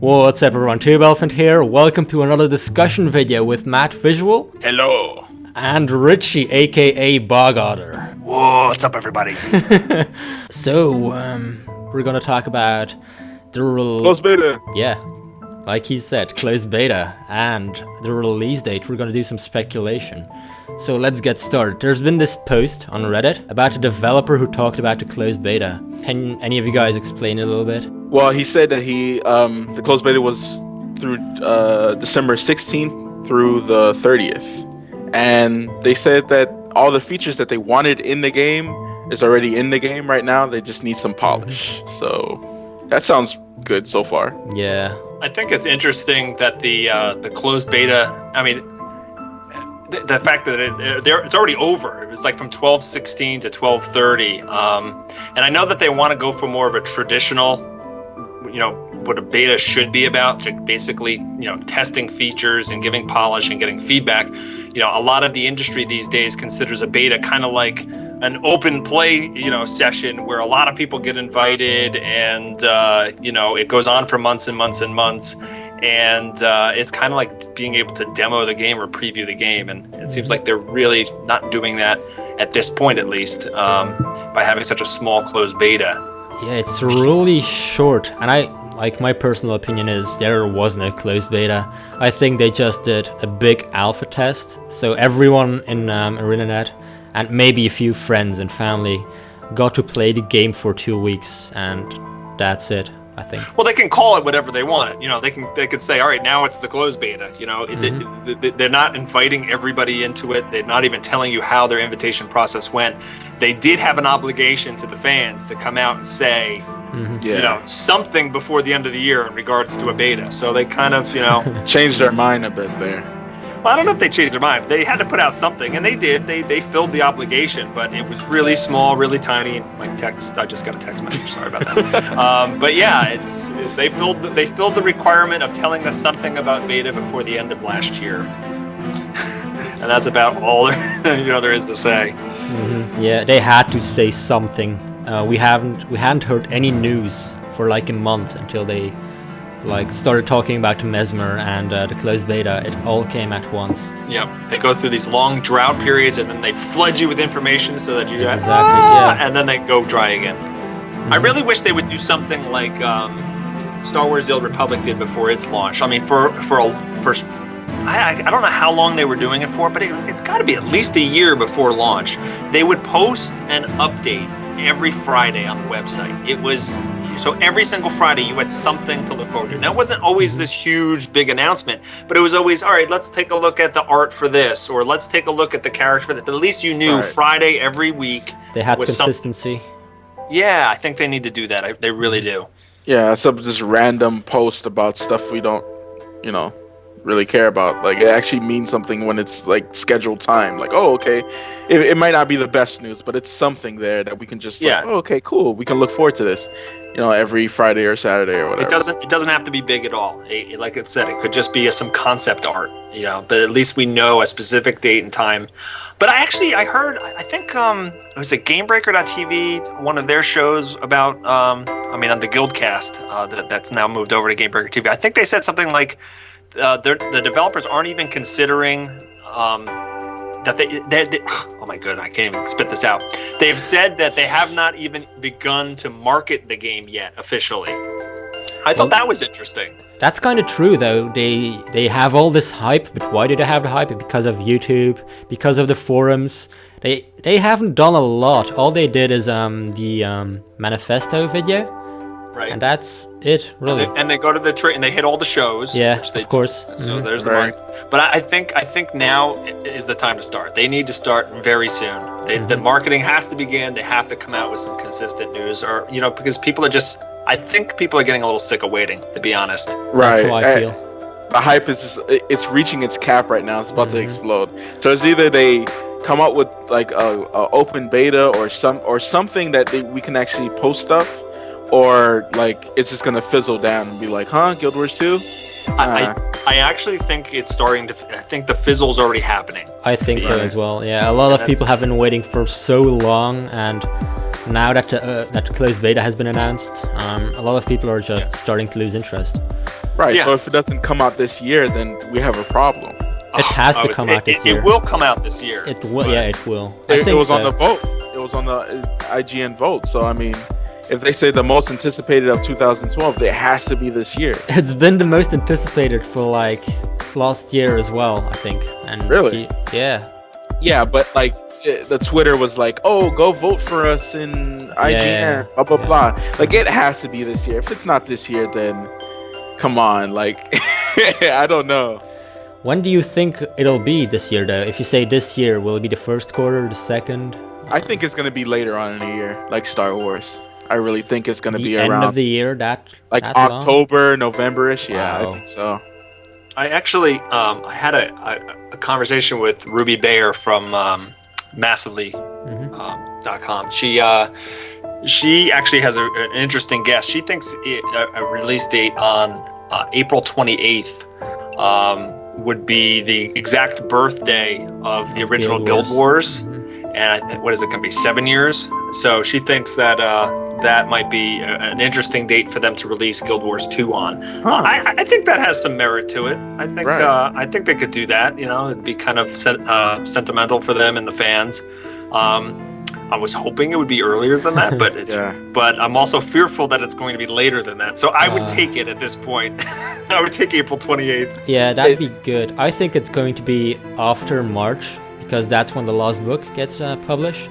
What's up everyone, TubeElephant here. Welcome to another discussion video with MattVisual. Hello. And Richie, aka Bogotter. What's up everybody? So, we're gonna talk about the Closed beta. Yeah, like he said, closed beta and the release date. We're gonna do some speculation. So let's get started. There's been this post on Reddit about a developer who talked about the closed beta. Can any of you guys explain it a little bit? Well, he said that the closed beta was through December 16th through the 30th. And they said that all the features that they wanted in the game is already in the game right now. They just need some polish. So that sounds good so far. Yeah. I think it's interesting that the closed beta, I mean, the fact that it's already over. It was like from 12/16 to 12/30. And I know that they want to go for more of a traditional, what a beta should be about, basically, testing features and giving polish and getting feedback. A lot of the industry these days considers a beta kind of like an open play, session where a lot of people get invited and, it goes on for months and months and months. And it's kind of like being able to demo the game or preview the game. And it seems like they're really not doing that at this point, at least, by having such a small closed beta. Yeah, it's really short. And my personal opinion is there was no closed beta. I think they just did a big alpha test. So everyone in ArenaNet and maybe a few friends and family got to play the game for 2 weeks. And that's it. I think. Well, they can call it whatever they want. They could say, all right, now it's the closed beta. They're not inviting everybody into it. They're not even telling you how their invitation process went. They did have an obligation to the fans to come out and say, something before the end of the year in regards to a beta. So they kind of, changed their mind a bit there. Well, I don't know if they changed their mind, but they had to put out something, and they did. They filled the obligation, but it was really small, really tiny. I just got a text message. Sorry about that. But yeah, they filled the requirement of telling us something about beta before the end of last year, and that's about all there is to say. Mm-hmm. Yeah, they had to say something. We hadn't heard any news for like a month until they started talking about Mesmer and the closed beta. It all came at once. Yep, they go through these long drought periods and then they flood you with information so that you and then they go dry again. Mm-hmm. I really wish they would do something like Star Wars: The Old Republic did before its launch. I mean, I don't know how long they were doing it for, but it's got to be at least a year before launch. They would post an update every Friday on the website. So every single Friday you had something to look forward to. Now it wasn't always this huge big announcement, but it was always, all right, let's take a look at the art for this, or let's take a look at the character for that. But at least you knew Friday every week. They had consistency. Yeah, I think they need to do that. They really do. Yeah, some just random post about stuff we don't, really care about. Like, it actually means something when it's like scheduled time. Like, oh, okay, it might not be the best news, but it's something there that we can just okay, cool, we can look forward to this, every Friday or Saturday or whatever. It doesn't have to be big at all. Like I said, it could just be some concept art, but at least we know a specific date and time. But I heard, I think it was at GameBreaker.tv, one of their shows about on the Guildcast that's now moved over to GameBreaker TV. I think they said something like the developers aren't even considering that they oh my god, I can't even spit this out. They've said that they have not even begun to market the game yet officially. I thought that was interesting. That's kind of true though. They have all this hype, but why do they have the hype? Because of YouTube, because of the forums. They haven't done a lot. All they did is the manifesto video. Right. And that's it, really. And they go to the and they hit all the shows. Yeah, of course. So there's the mark. But I think now is the time to start. They need to start very soon. The marketing has to begin. They have to come out with some consistent news, or because people are I think people are getting a little sick of waiting, to be honest. Right. That's how I feel. The hype is it's reaching its cap right now. It's about to explode. So it's either they come up with like a open beta or something that we can actually post stuff, or like it's just gonna fizzle down and be like, Guild Wars 2? I actually think it's starting to. I think the fizzle's already happening. I think so as well. Yeah, a lot of people have been waiting for so long, and now that the closed beta has been announced, a lot of people are just starting to lose interest. Right. Yeah. So if it doesn't come out this year, then we have a problem. It has Oh, to come out this year. It will come out this year. It will. but- Yeah, it will. It was so. on the vote. It was on the IGN vote. So I mean, if they say the most anticipated of 2012, it has to be this year. It's been the most anticipated for like last year as well, I think. And Really? Yeah. Yeah, but like the Twitter was like, "Oh, go vote for us in IGN." Blah blah yeah. blah. Like it has to be this year. If it's not this year, then come on. Like I don't know. When do you think it'll be this year, though? If you say this year, will it be the first quarter, the second? I think it's gonna be later on in the year, like Star Wars. I really think it's gonna The be end around of the year, that like that long? October, November-ish. Yeah, Wow. I think so. I actually I had a conversation with Ruby Bayer from Massively.com. She actually has an interesting guess. She thinks a release date on April 28th would be the exact birthday of the original Guild Wars. And what is it going to be, 7 years? So she thinks that that might be an interesting date for them to release Guild Wars 2 on. Huh. I think that has some merit to it. I think Right. I think they could do that. You know, it'd be kind of sentimental for them and the fans. I was hoping it would be earlier than that, but it's Yeah. but I'm also fearful that it's going to be later than that. So I would take it at this point. I would take April 28th. Yeah, that'd be good. I think it's going to be after March, because that's when the last book gets published.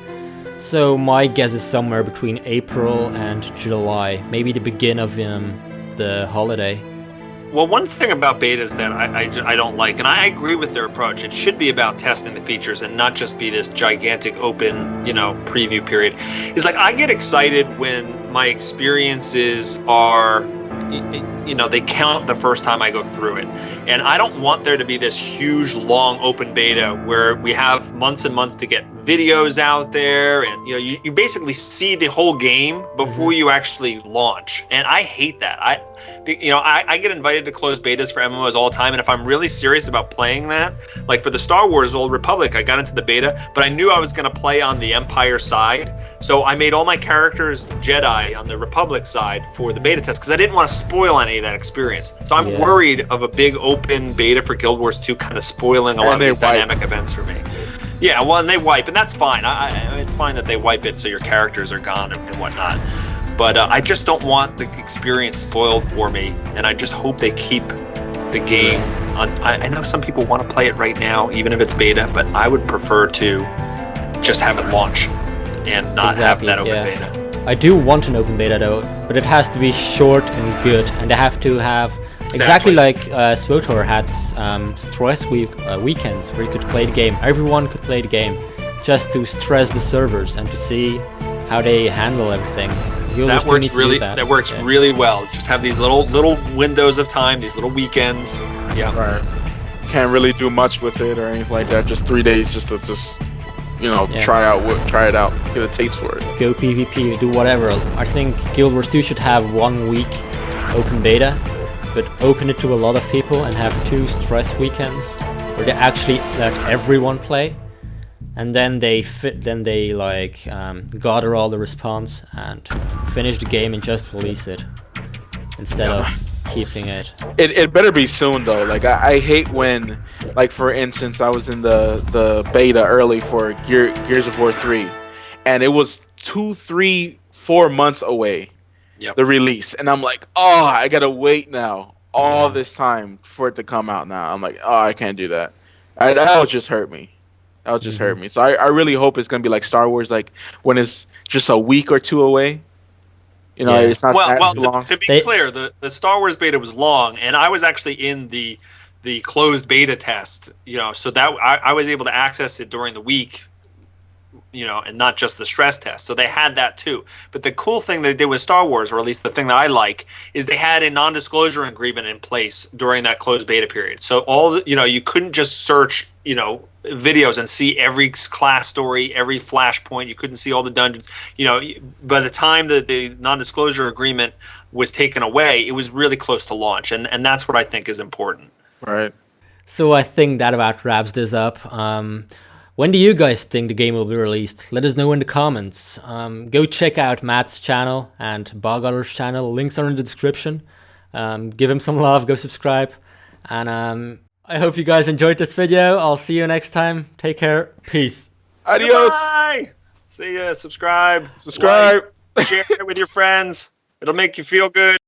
So my guess is somewhere between April and July, maybe the beginning of the holiday. Well, one thing about betas that I don't like, and I agree with their approach, it should be about testing the features and not just be this gigantic open, preview period. Is like I get excited when my experiences are, they count the first time I go through it. And I don't want there to be this huge, long open beta where we have months and months to get videos out there. And, you basically see the whole game before you actually launch. And I hate that. I get invited to closed betas for MMOs all the time. And if I'm really serious about playing that, like for the Star Wars Old Republic, I got into the beta, but I knew I was going to play on the Empire side. So I made all my characters Jedi on the Republic side for the beta test because I didn't want to spoil any of that experience. So I'm worried of a big open beta for Guild Wars 2 kind of spoiling a lot of these dynamic events for me. Yeah, well, and they wipe, and that's fine. It's fine that they wipe it so your characters are gone and whatnot. But I just don't want the experience spoiled for me, and I just hope they keep the game on. I know some people want to play it right now, even if it's beta, but I would prefer to just have it launch and not have that open beta. I do want an open beta though, but it has to be short and good, and they have to have exactly like SWTOR had stress weekends where you could play the game. Everyone could play the game, just to stress the servers and to see how they handle everything. That works really well. Just have these little windows of time, these little weekends. Yeah. Right. Can't really do much with it or anything like that. Just 3 days just to try it out, get a taste for it. Go PvP, do whatever. I think Guild Wars 2 should have 1 week open beta, but open it to a lot of people and have 2 stress weekends where they actually let everyone play, and then they gather all the response and finish the game and just release it instead of keeping it. It better be soon though. Like I hate when, like for instance, I was in the beta early for Gears of War 3, and it was 2, 3, 4 months away. Yep. The release, and I'm like, oh, I gotta wait now all this time for it to come out now. I'm like, oh, I can't do that. That'll just hurt me. That'll just hurt me. So I really hope it's gonna be like Star Wars, like when it's just a week or 2 away. It's not that long. To be clear, the Star Wars beta was long, and I was actually in the closed beta test. So that I was able to access it during the week. And not just the stress test. So they had that too. But the cool thing they did with Star Wars, or at least the thing that I like, is they had a non-disclosure agreement in place during that closed beta period. So you couldn't just search, videos and see every class story, every flashpoint. You couldn't see all the dungeons. By the time the non-disclosure agreement was taken away, it was really close to launch. And that's what I think is important. Right. So I think that about wraps this up. When do you guys think the game will be released? Let us know in the comments. Go check out Matt's channel and Bogotter's channel. Links are in the description. Give him some love, go subscribe. And I hope you guys enjoyed this video. I'll see you next time. Take care. Peace. Adios. Goodbye. See ya. Subscribe. Subscribe. Like, share it with your friends. It'll make you feel good.